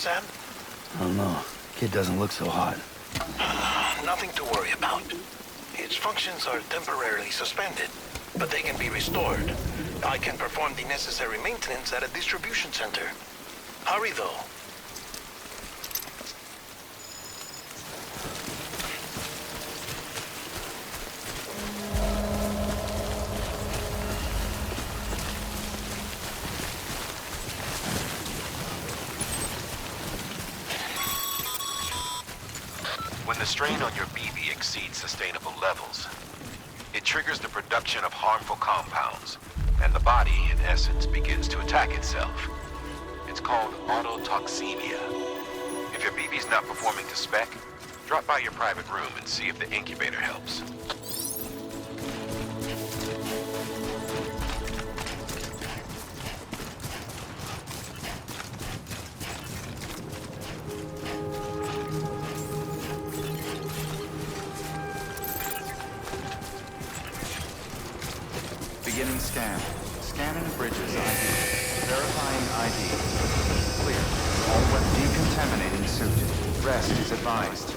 Sam? I don't know. Kid doesn't look so hot. Nothing to worry about. Its functions are temporarily suspended, but they can be restored. I can perform the necessary maintenance at a distribution center. Hurry, though. When the strain on your BB exceeds sustainable levels, it triggers the production of harmful compounds, and the body, in essence, begins to attack itself. It's called autotoxemia. If your BB's not performing to spec, drop by your private room and see if the incubator helps. Beginning scan. Scanning bridges ID. Verifying ID. Clear. All but decontaminating suit. Rest is advised.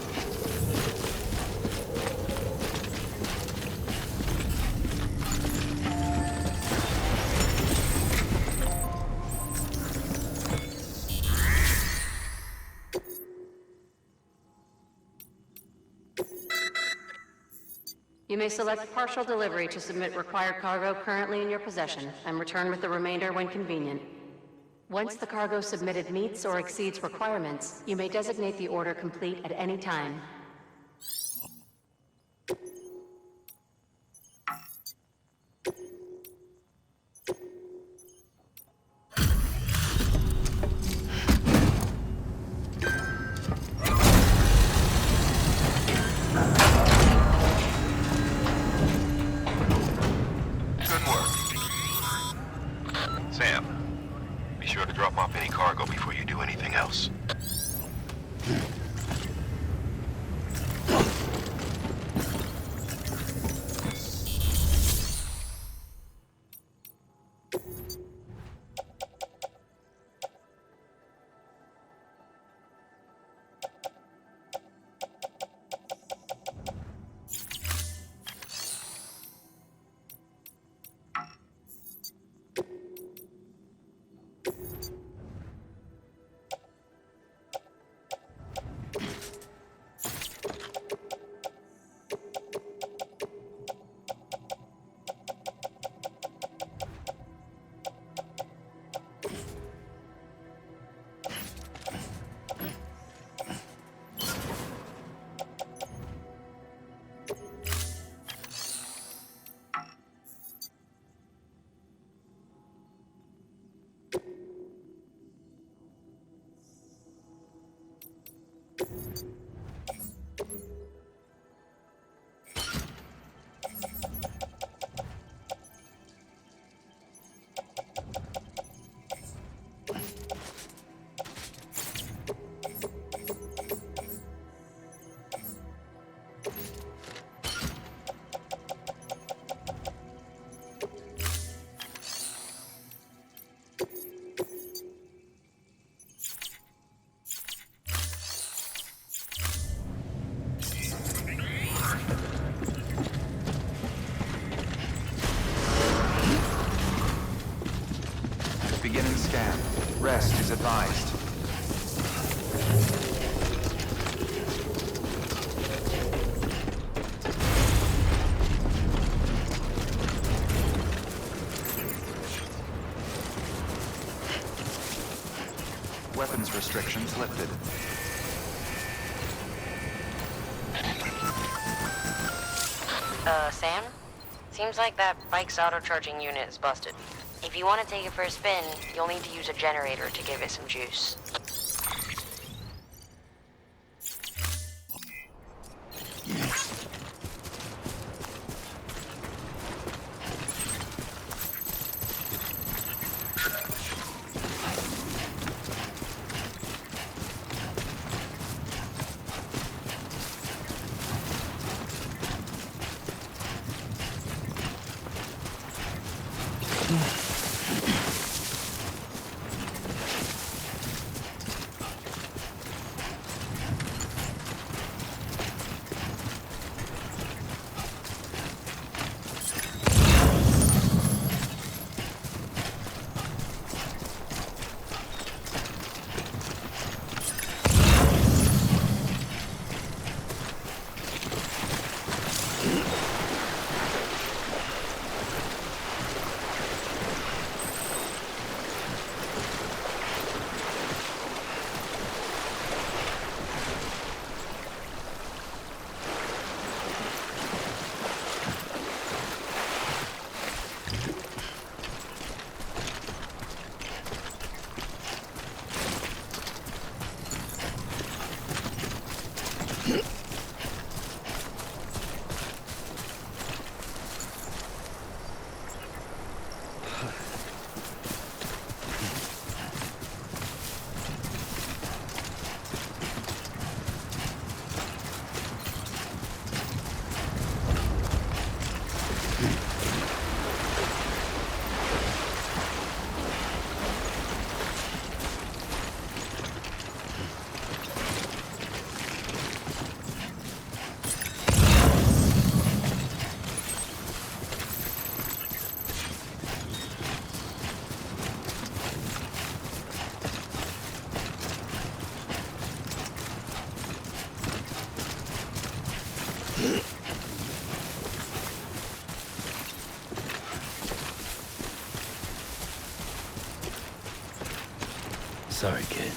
You may select partial delivery to submit required cargo currently in your possession and return with the remainder when convenient. Once the cargo submitted meets or exceeds requirements, you may designate the order complete at any time. Sam, be sure to drop off any cargo before you do anything else. Beginning scan. Rest is advised. Weapons restrictions lifted. Sam? Seems like that bike's auto-charging unit is busted. If you want to take it for a spin, you'll need to use a generator to give it some juice. Sorry, kid.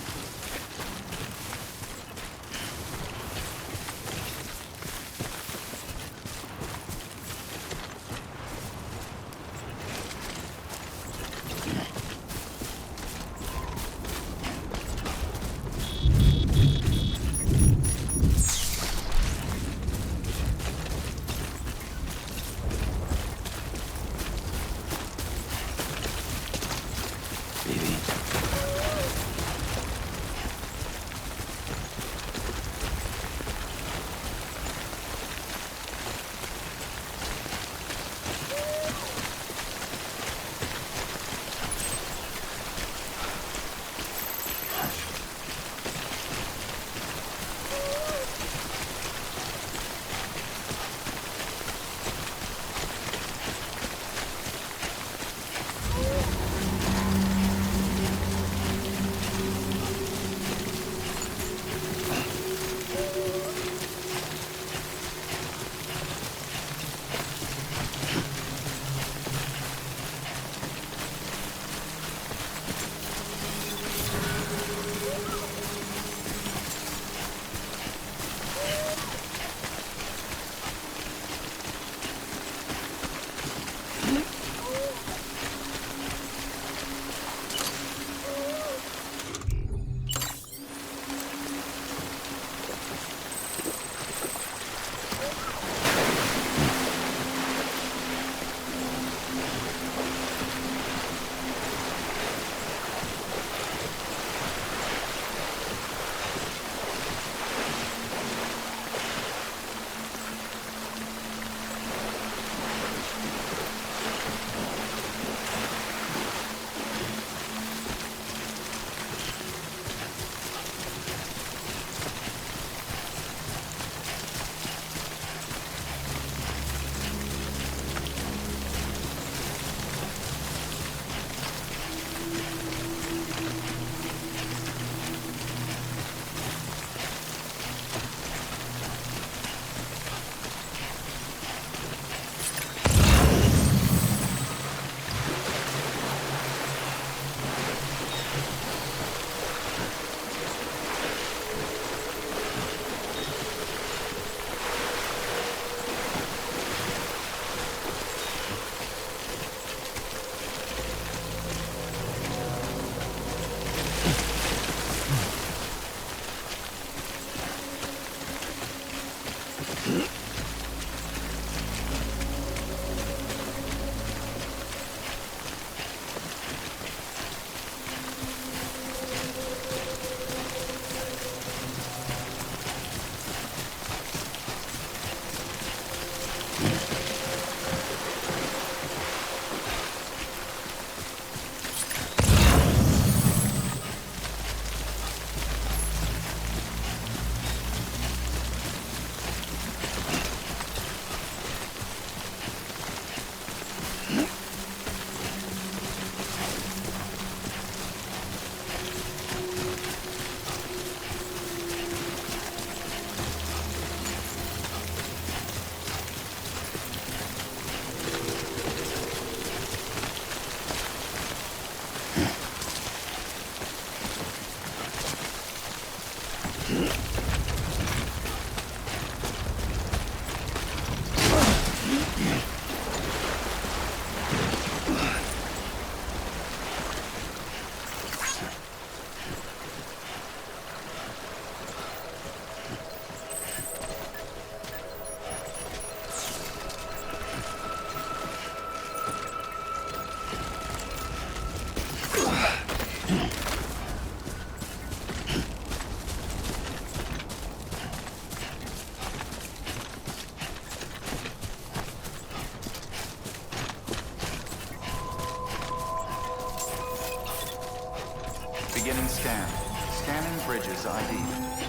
Beginning scan. Scanning bridges ID.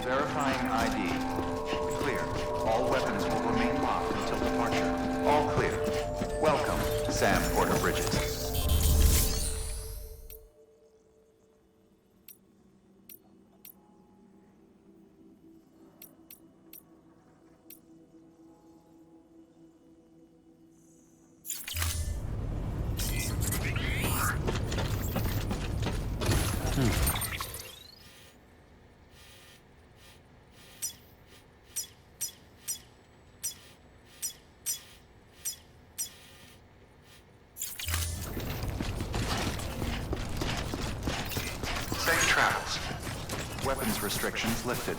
Verifying ID. Clear. All weapons will remain locked until departure. All clear. Welcome, Sam Porter Bridges. travels. Weapons restrictions lifted.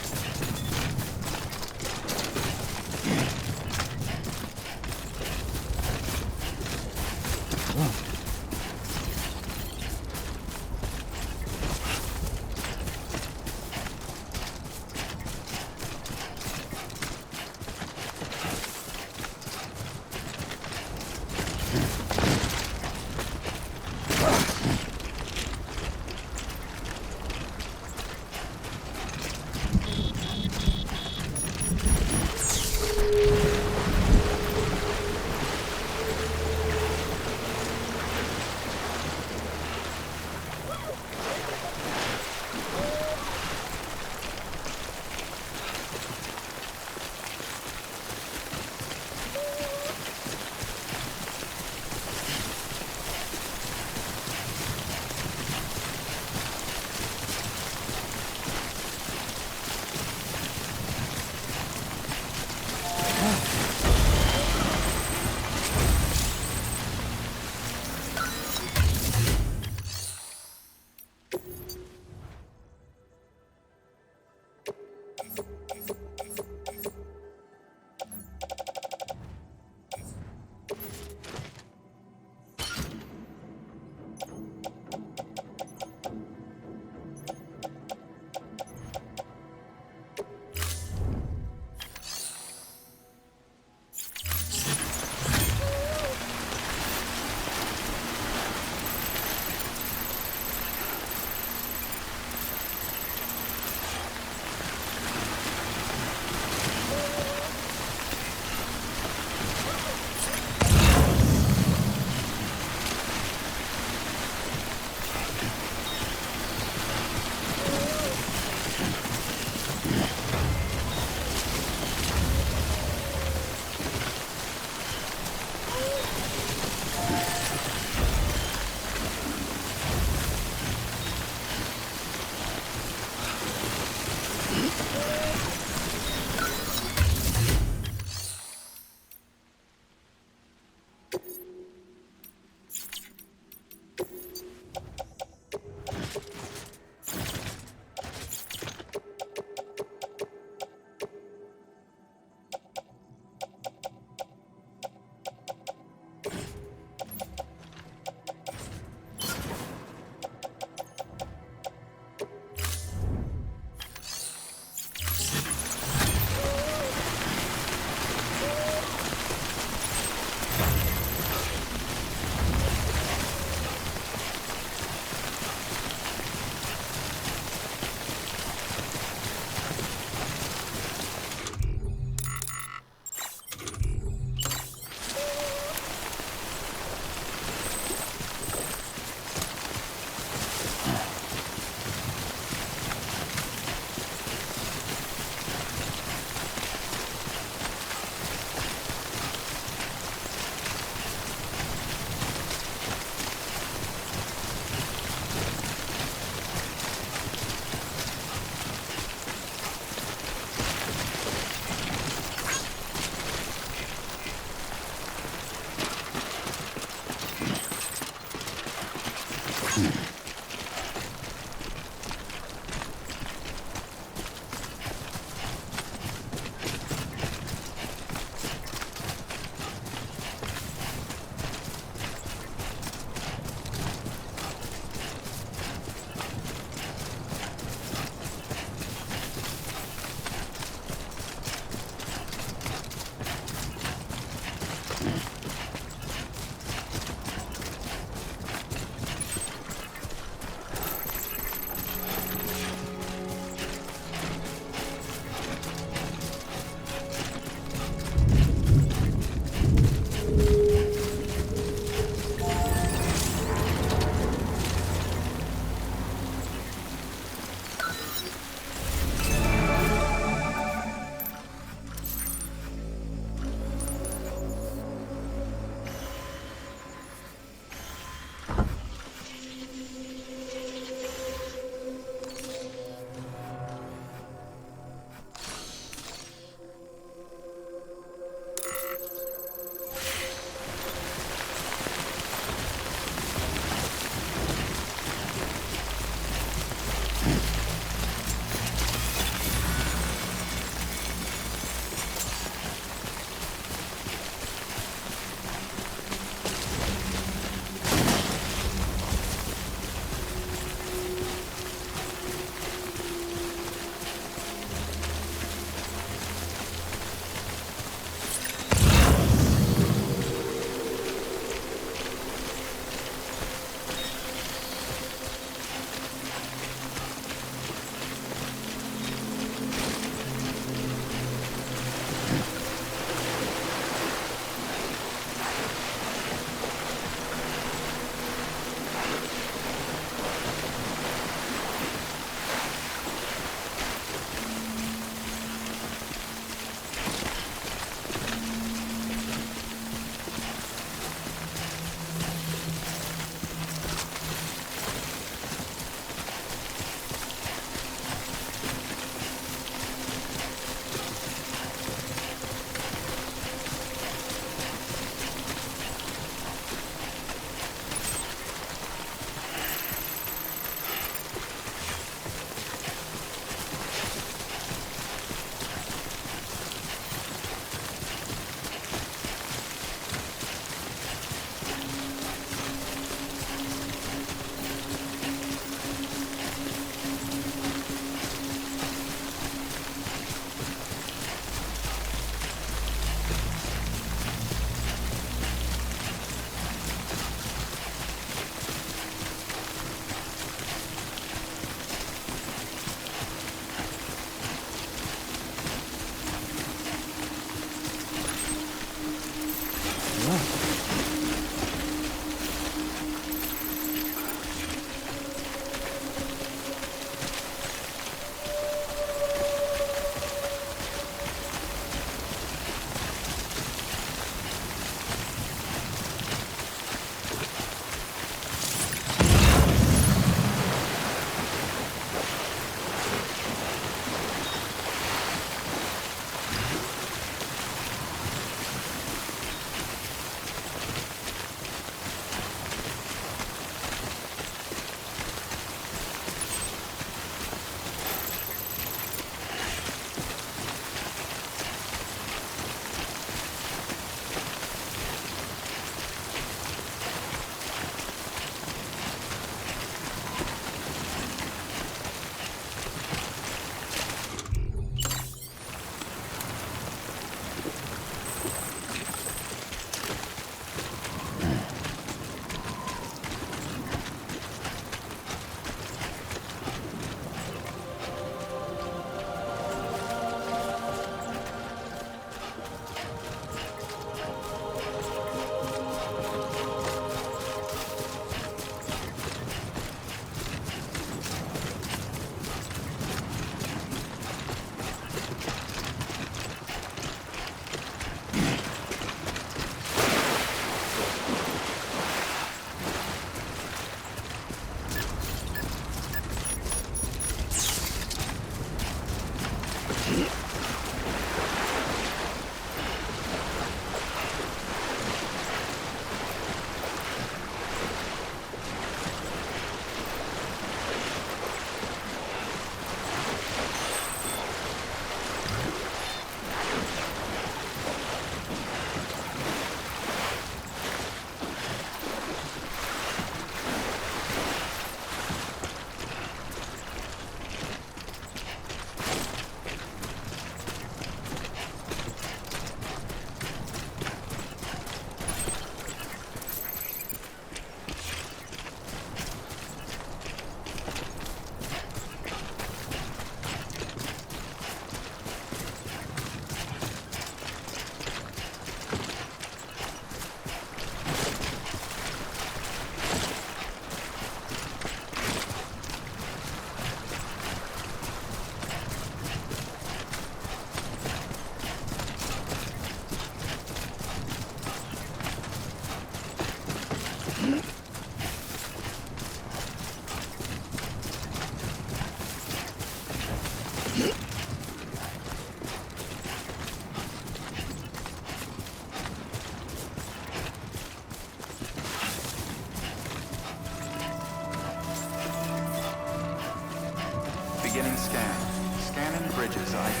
Beginning scan. Scanning bridges ID.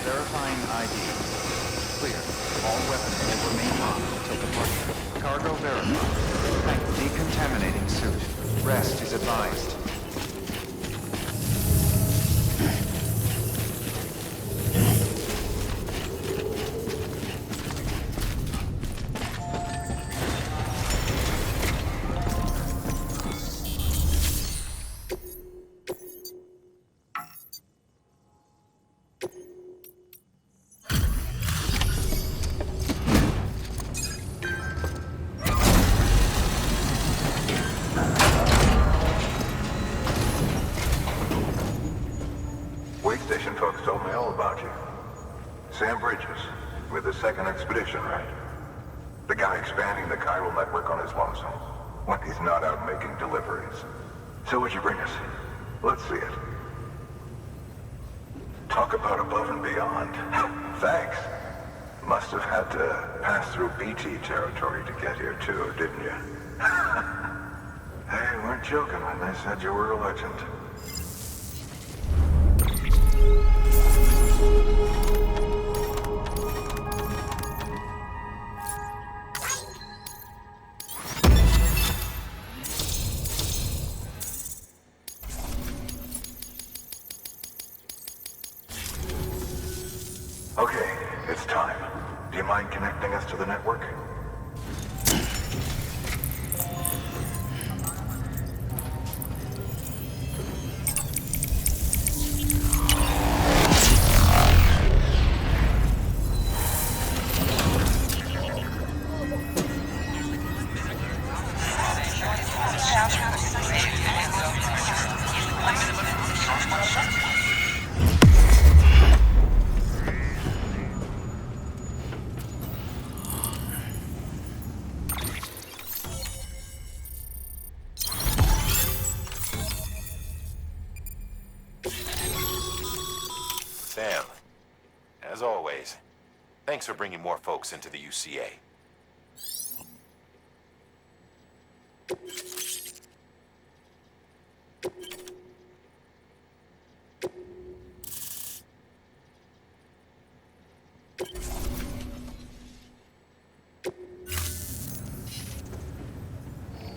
Verifying ID. Clear. All weapons will remain locked until departure. Cargo verified. Decontaminating suit. Rest is advised. Expedition, right? The guy expanding the chiral network on his lonesome. When he's not out making deliveries. So what'd you bring us? Let's see it. Talk about above and beyond. Thanks. Must have had to pass through BT territory to get here too, didn't you? They weren't joking when they said you were a legend. Okay, it's time. Do you mind connecting us to the network? Sam, as always, thanks for bringing more folks into the UCA.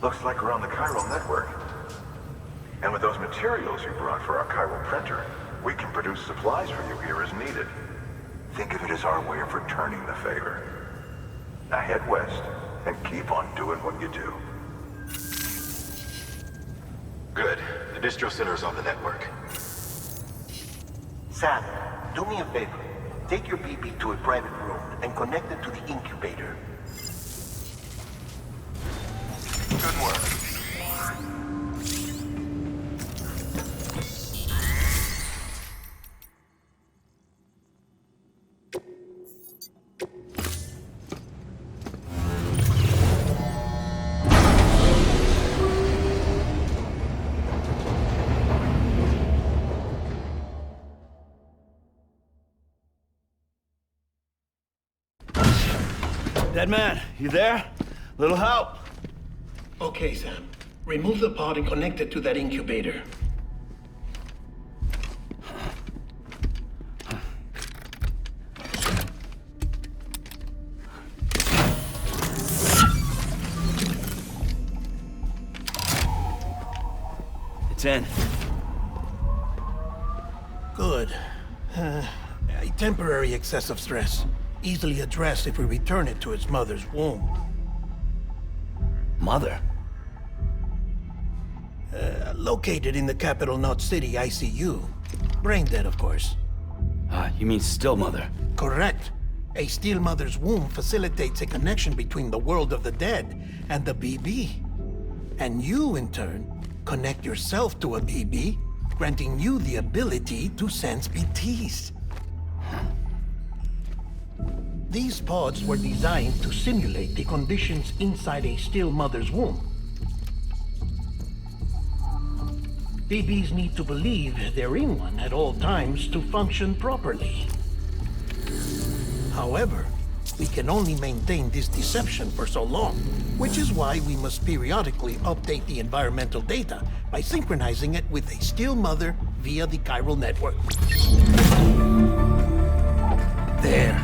Looks like we're on the chiral network. And with those materials you brought for our chiral printer, we can produce supplies for you here as needed. Think of it as our way of returning the favor. Now head west and keep on doing what you do. Good. The distro center's on the network. Sam, do me a favor. Take your BB to a private room and connect it to the incubator. Good work. Dead man, you there? Little help? Okay, Sam. Remove the pod and connect it to that incubator. It's in. Good. A temporary excessive stress. Easily addressed if we return it to its mother's womb. Mother? Located in the capital Knot City ICU. Brain dead, of course. You mean still mother? Correct. A still mother's womb facilitates a connection between the world of the dead and the BB. And you, in turn, connect yourself to a BB, granting you the ability to sense BTs. These pods were designed to simulate the conditions inside a still mother's womb. BBs need to believe they're in one at all times to function properly. However, we can only maintain this deception for so long, which is why we must periodically update the environmental data by synchronizing it with a still mother via the chiral network. There.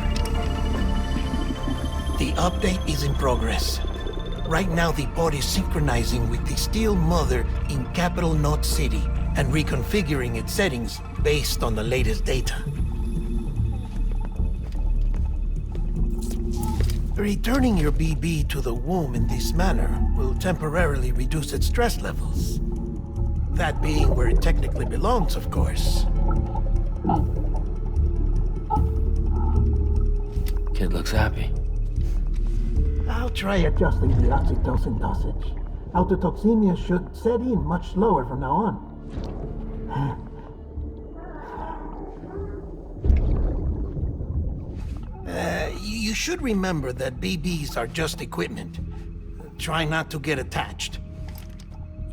The update is in progress. Right now, the pod is synchronizing with the Steel Mother in Capital Knot City and reconfiguring its settings based on the latest data. Returning your BB to the womb in this manner will temporarily reduce its stress levels. That being where it technically belongs, of course. Kid looks happy. I'll try adjusting the oxytocin dosage. Autotoxemia should set in much slower from now on. You should remember that BBs are just equipment. Try not to get attached.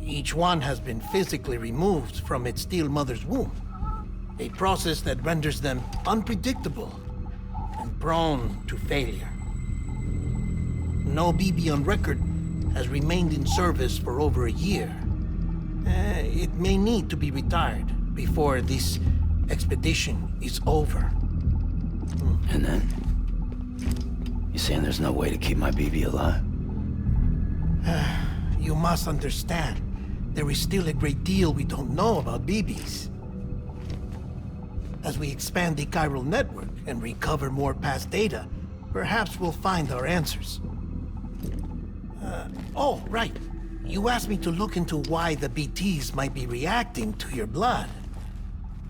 Each one has been physically removed from its Steel Mother's womb. A process that renders them unpredictable and prone to failure. No BB on record has remained in service for over a year. It may need to be retired before this expedition is over. And then? You saying there's no way to keep my BB alive? You must understand, there is still a great deal we don't know about BBs. As we expand the chiral network and recover more past data, perhaps we'll find our answers. Oh, right. You asked me to look into why the BTs might be reacting to your blood.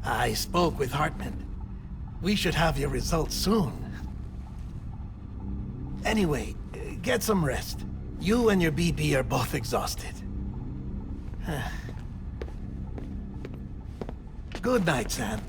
I spoke with Hartman. We should have your results soon. Anyway, get some rest. You and your BB are both exhausted. Good night, Sam.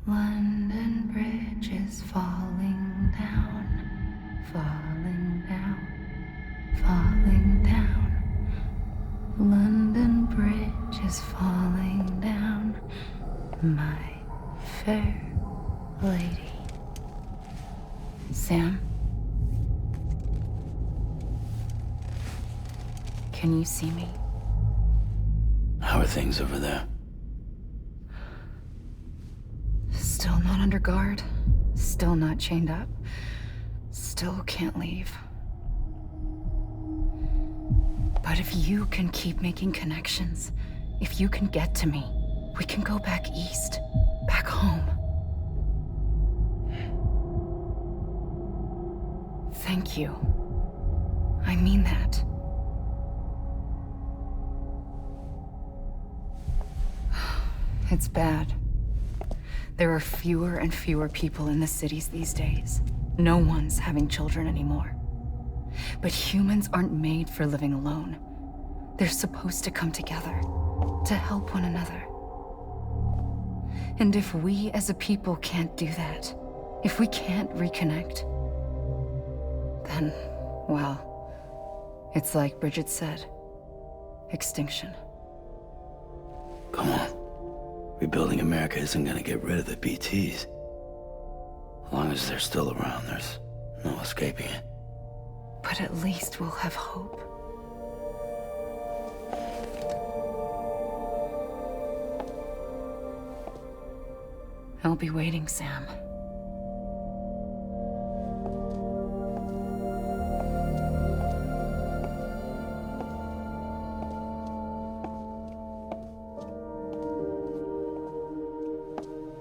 London Bridge is falling down, falling down, falling down. London Bridge is falling down, my fair lady. Sam? Can you see me? How are things over there? Still not under guard, still not chained up, still can't leave. But if you can keep making connections, if you can get to me, we can go back east, back home. Thank you. I mean that. It's bad. There are fewer and fewer people in the cities these days. No one's having children anymore. But humans aren't made for living alone. They're supposed to come together, to help one another. And if we as a people can't do that, if we can't reconnect, then, well, it's like Bridget said, extinction. Come on. Rebuilding America isn't gonna get rid of the BTs. As long as they're still around, there's no escaping it. But at least we'll have hope. I'll be waiting, Sam.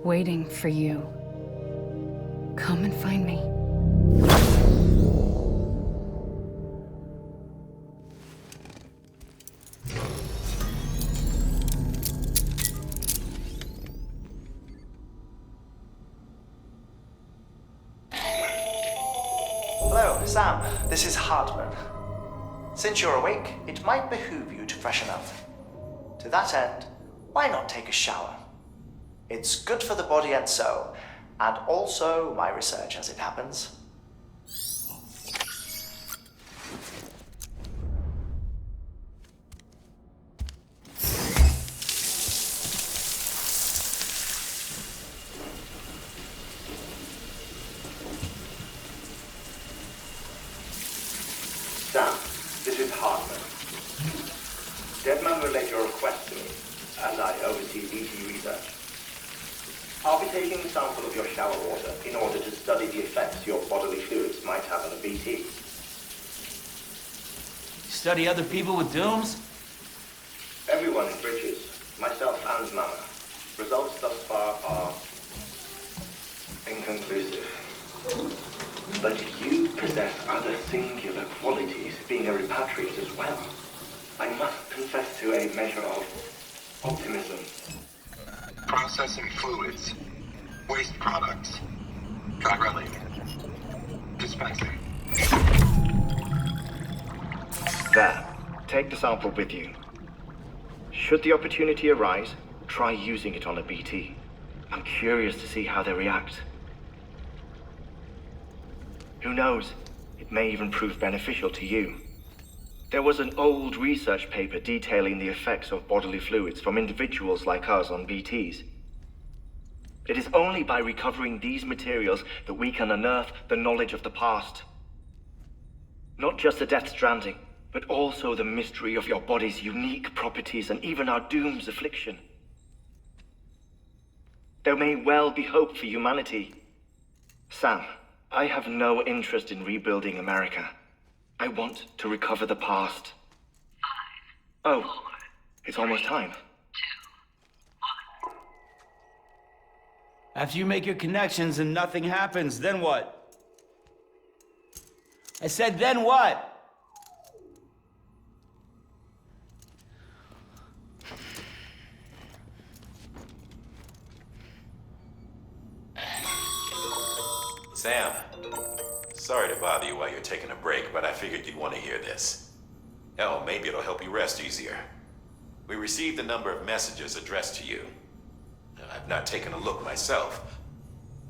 Waiting for you. Come and find me. Hello, Sam. This is Hartman. Since you're awake, it might behoove you to freshen up. To that end, why not take a shower? It's good for the body and soul, and also my research as it happens. Sam, this is Hartman. Deadman relayed your request to me, as I oversee BT research. I'll be taking a sample of your shower water in order to study the effects your bodily fluids might have on a BT. Study other people with dooms? Everyone in Bridges, myself and Mama. Results thus far are inconclusive. But you possess other singular qualities, being a repatriate as well. I must confess to a measure of optimism. Processing fluids, waste products, drilling, dispensing. There. Take the sample with you. Should the opportunity arise, try using it on a BT. I'm curious to see how they react. Who knows? It may even prove beneficial to you. There was an old research paper detailing the effects of bodily fluids from individuals like us on BTs. It is only by recovering these materials that we can unearth the knowledge of the past. Not just the Death Stranding, but also the mystery of your body's unique properties and even our doom's affliction. There may well be hope for humanity. Sam, I have no interest in rebuilding America. I want to recover the past. 5, oh, 4, it's almost time. 2, 1. After you make your connections and nothing happens, then what? I said, then what? Sam, sorry to bother you while you're taking a break, but I figured you'd want to hear this. Hell, maybe it'll help you rest easier. We received a number of messages addressed to you. I've not taken a look myself,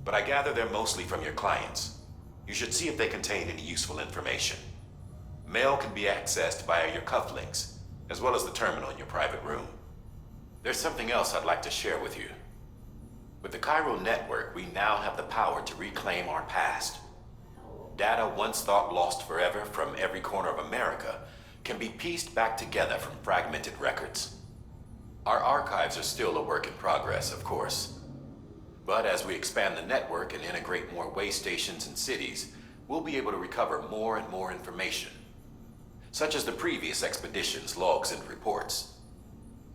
but I gather they're mostly from your clients. You should see if they contain any useful information. Mail can be accessed via your cufflinks, as well as the terminal in your private room. There's something else I'd like to share with you. With the Cairo network, we now have the power to reclaim our past. Data once thought lost forever from every corner of America can be pieced back together from fragmented records. Our archives are still a work in progress, of course. But as we expand the network and integrate more way stations and cities, we'll be able to recover more and more information, such as the previous expedition's logs and reports.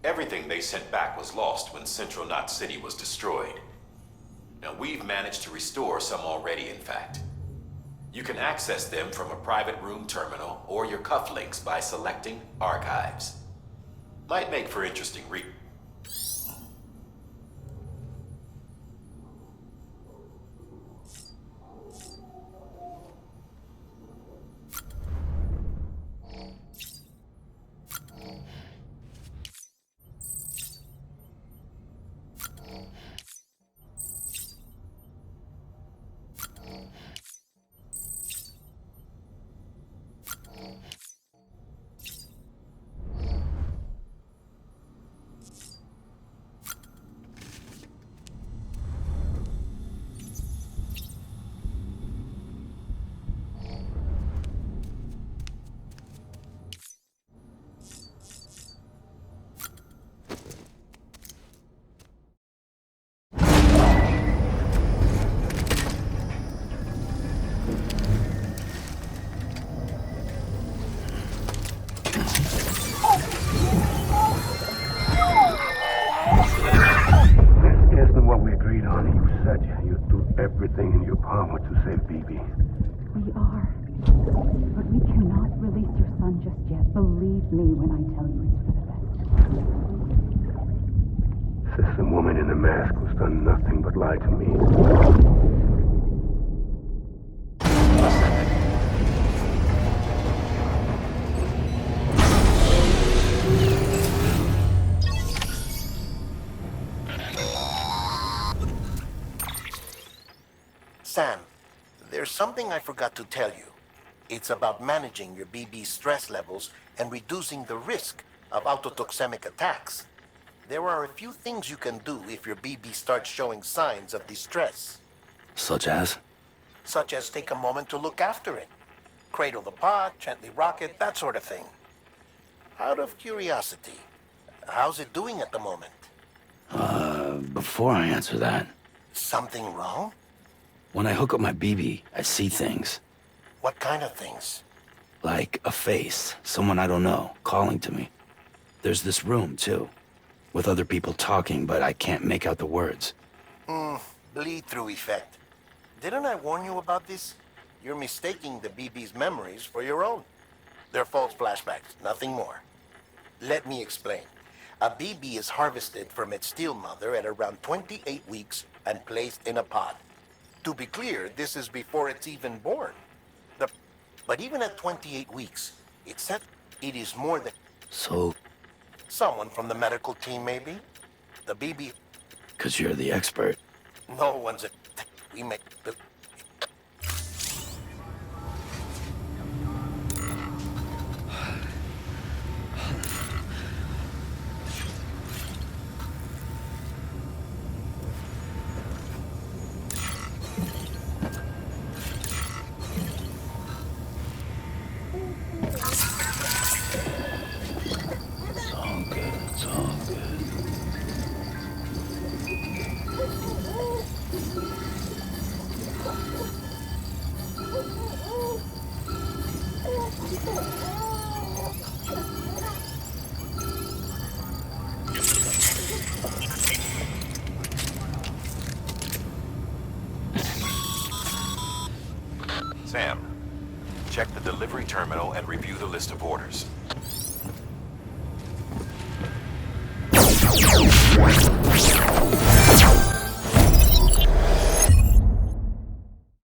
Everything they sent back was lost when Central Knot City was destroyed. Now we've managed to restore some already, in fact. You can access them from a private room terminal or your cufflinks by selecting Archives. Might make for interesting read. Everything in your power to save BB. We are. But we cannot release your son just yet. Believe me when I tell you it's for the best. System woman in the mask who's done nothing but lie to me. Sam, there's something I forgot to tell you. It's about managing your BB stress levels and reducing the risk of autotoxemic attacks. There are a few things you can do if your BB starts showing signs of distress. Such as? Such as take a moment to look after it. Cradle the pod, gently rock it, that sort of thing. Out of curiosity, how's it doing at the moment? Before I answer that, Something wrong? when I hook up my BB, I see things. What kind of things? Like a face, someone I don't know, calling to me. There's this room, too, with other people talking, but I can't make out the words. Bleed-through effect. Didn't I warn you about this? You're mistaking the BB's memories for your own. They're false flashbacks, nothing more. Let me explain. A BB is harvested from its steel mother at around 28 weeks and placed in a pod. To be clear, this is before it's even born. But even at 28 weeks, it is more than... So, Someone from the medical team, maybe? The BB... 'cause you're the expert. No one's a... We make... It's all good, it's all good. Sam, check the delivery terminal and review the list of orders.